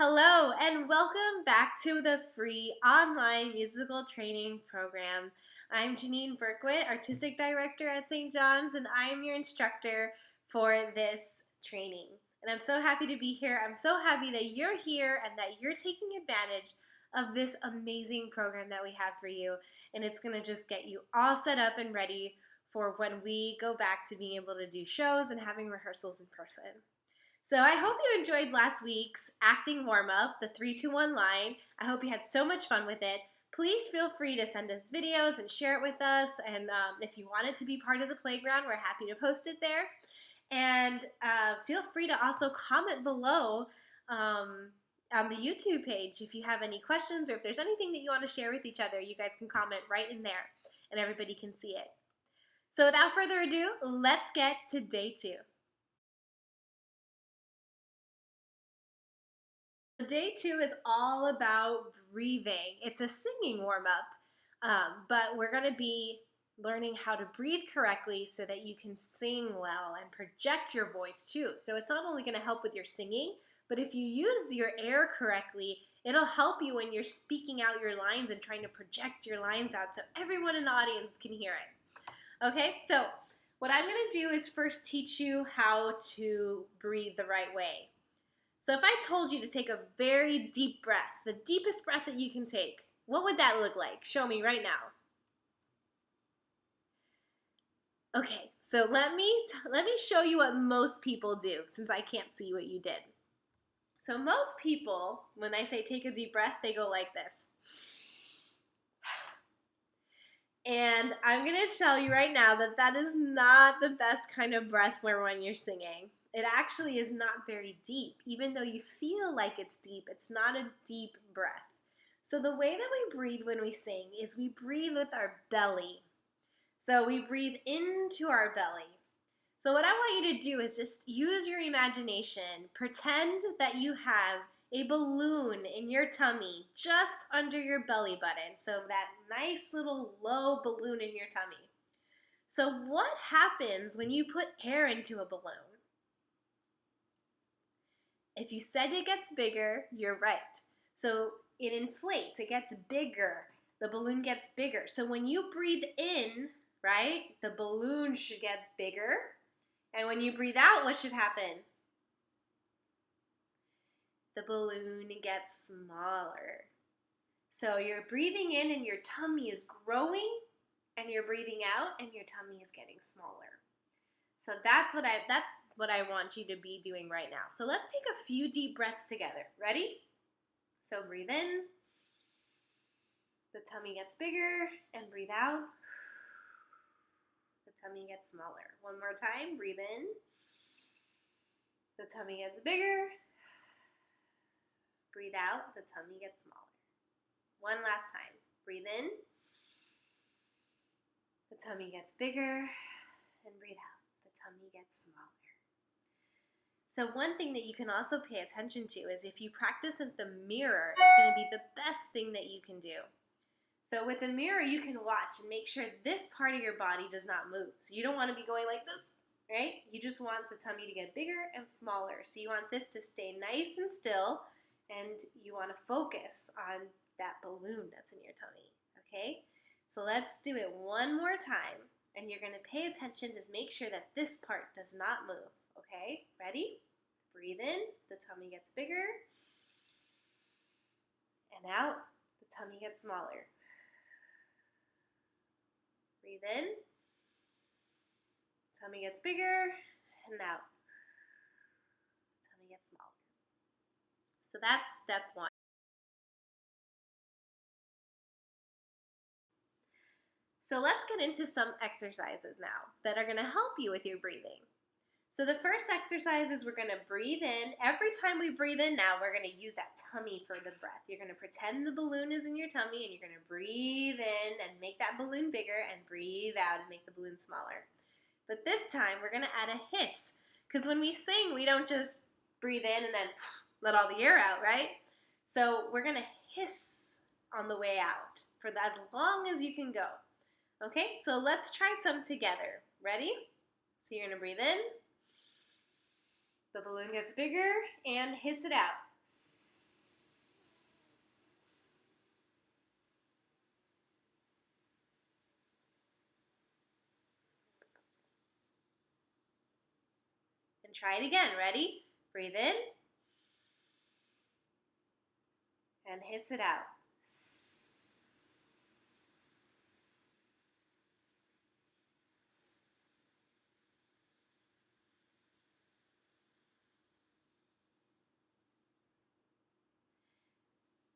Hello, and welcome back to the free online musical training program. I'm Janine Berkwitt, Artistic Director at St. John's, and I am your instructor for this training. And I'm so happy to be here. I'm so happy that you're here and that you're taking advantage of this amazing program that we have for you. And it's going to just get you all set up and ready for when we go back to being able to do shows and having rehearsals in person. So I hope you enjoyed last week's acting warm-up, the 3-2-1 line. I hope you had so much fun with it. Please feel free to send us videos and share it with us. And if you want it to be part of the playground, we're happy to post it there. And feel free to also comment below on the YouTube page if you have any questions or if there's anything that you want to share with each other. You guys can comment right in there and everybody can see it. So without further ado, let's get to day 2. Day 2 is all about breathing. It's a singing warm-up, but we're going to be learning how to breathe correctly so that you can sing well and project your voice too. So it's not only going to help with your singing, but if you use your air correctly, it'll help you when you're speaking out your lines and trying to project your lines out so everyone in the audience can hear it. Okay, so what I'm going to do is first teach you how to breathe the right way. So if I told you to take a very deep breath, the deepest breath that you can take, what would that look like? Show me right now. Okay, so let me show you what most people do since I can't see what you did. So most people, when I say take a deep breath, they go like this. And I'm going to tell you right now that that is not the best kind of breath for when you're singing. It actually is not very deep. Even though you feel like it's deep, it's not a deep breath. So the way that we breathe when we sing is we breathe with our belly. So we breathe into our belly. So what I want you to do is just use your imagination. Pretend that you have a balloon in your tummy just under your belly button. So that nice little low balloon in your tummy. So what happens when you put air into a balloon? If you said it gets bigger, you're right. So it inflates, it gets bigger. The balloon gets bigger. So when you breathe in, right, the balloon should get bigger. And when you breathe out, what should happen? The balloon gets smaller. So you're breathing in and your tummy is growing, and you're breathing out and your tummy is getting smaller. So that's what I want you to be doing right now. So let's take a few deep breaths together. Ready? So breathe in. The tummy gets bigger and breathe out. The tummy gets smaller. One more time. Breathe in. The tummy gets bigger. Breathe out. The tummy gets smaller. One last time. Breathe in. The tummy gets bigger. And breathe out. The tummy gets smaller. So one thing that you can also pay attention to is if you practice with the mirror, it's going to be the best thing that you can do. So with the mirror, you can watch and make sure this part of your body does not move. So you don't want to be going like this, right? You just want the tummy to get bigger and smaller. So you want this to stay nice and still, and you want to focus on that balloon that's in your tummy, okay? So let's do it one more time, and you're going to pay attention to make sure that this part does not move, okay? Ready? Breathe in, the tummy gets bigger, and out, the tummy gets smaller. Breathe in, tummy gets bigger, and out, tummy gets smaller. So that's step 1. So let's get into some exercises now that are going to help you with your breathing. So the first exercise is we're going to breathe in. Every time we breathe in now, we're going to use that tummy for the breath. You're going to pretend the balloon is in your tummy, and you're going to breathe in and make that balloon bigger, and breathe out and make the balloon smaller. But this time, we're going to add a hiss, because when we sing, we don't just breathe in and then let all the air out, right? So we're going to hiss on the way out for as long as you can go. Okay, so let's try some together. Ready? So you're going to breathe in. The balloon gets bigger and hiss it out. And try it again. Ready? Breathe in. And hiss it out.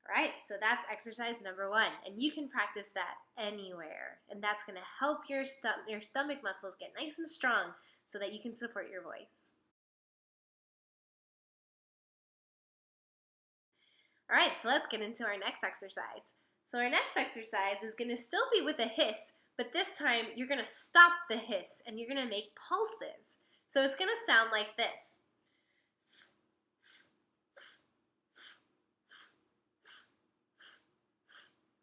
All right, so that's exercise number 1, and you can practice that anywhere, and that's going to help your stomach muscles get nice and strong so that you can support your voice. All right, so let's get into our next exercise. So our next exercise is going to still be with a hiss, but this time you're going to stop the hiss and you're going to make pulses. So it's going to sound like this.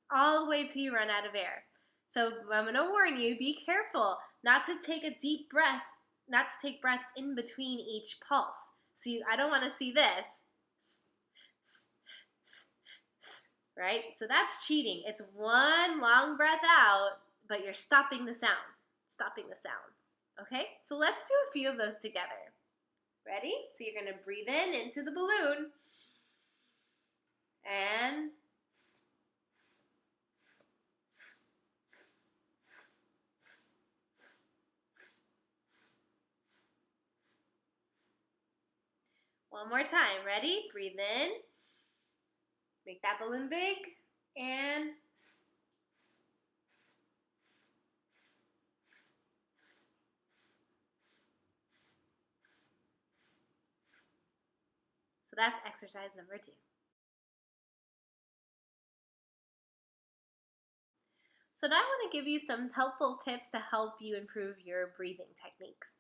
All the way till you run out of air. So I'm going to warn you, be careful not to take a deep breath, not to take breaths in between each pulse. So I don't want to see this. Right? So that's cheating. It's one long breath out, but you're stopping the sound. Stopping the sound. Okay? So let's do a few of those together. Ready? So you're going to breathe in into the balloon. And one more time. Ready? Breathe in. Make that balloon big. And so that's exercise number 2. So now I want to give you some helpful tips to help you improve your breathing techniques.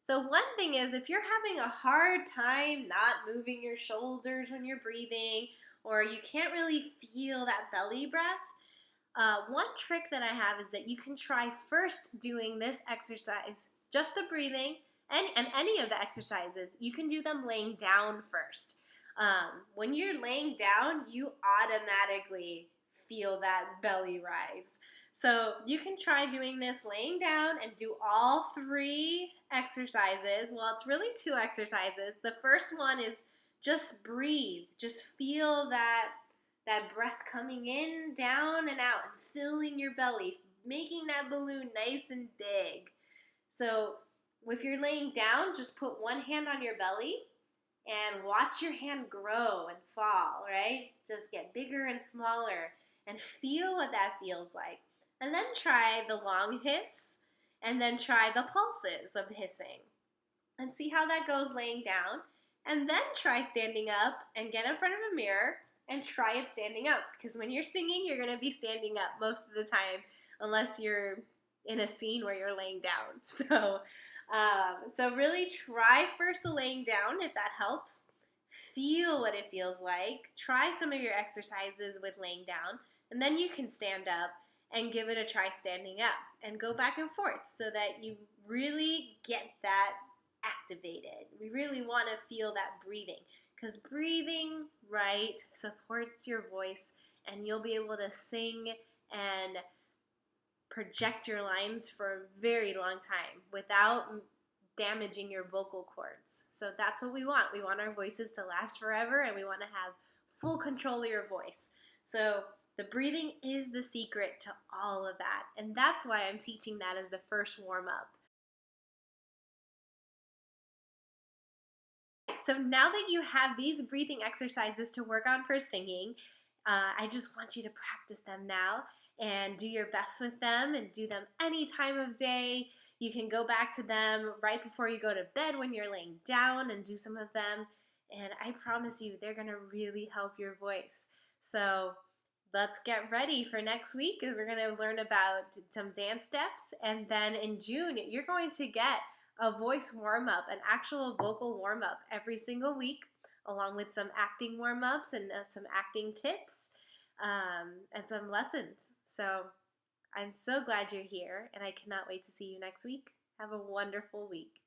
So one thing is, if you're having a hard time not moving your shoulders when you're breathing, or you can't really feel that belly breath, one trick that I have is that you can try first doing this exercise, just the breathing, and any of the exercises. You can do them laying down first. When you're laying down, you automatically feel that belly rise. So you can try doing this laying down and do all 3 exercises. Well, it's really 2 exercises. The first one is just breathe. Just feel that breath coming in, down, and out, and filling your belly, making that balloon nice and big. So if you're laying down, just put one hand on your belly and watch your hand grow and fall, right? Just get bigger and smaller and feel what that feels like. And then try the long hiss and then try the pulses of hissing and see how that goes laying down. And then try standing up and get in front of a mirror and try it standing up, because when you're singing, you're going to be standing up most of the time unless you're in a scene where you're laying down. So really try first the laying down if that helps. Feel what it feels like. Try some of your exercises with laying down, and then you can stand up and give it a try standing up and go back and forth so that you really get that activated. We really want to feel that breathing, because breathing right supports your voice, and you'll be able to sing and project your lines for a very long time without damaging your vocal cords. So that's what we want. We want our voices to last forever, and we want to have full control of your voice. So the breathing is the secret to all of that, and that's why I'm teaching that as the first warm-up. So now that you have these breathing exercises to work on for singing, I just want you to practice them now and do your best with them, and do them any time of day. You can go back to them right before you go to bed when you're laying down and do some of them. And I promise you, they're going to really help your voice. So let's get ready for next week. We're going to learn about some dance steps. And then in June, you're going to get a voice warm-up, an actual vocal warm-up every single week, along with some acting warm-ups and some acting tips and some lessons. So I'm so glad you're here, and I cannot wait to see you next week. Have a wonderful week.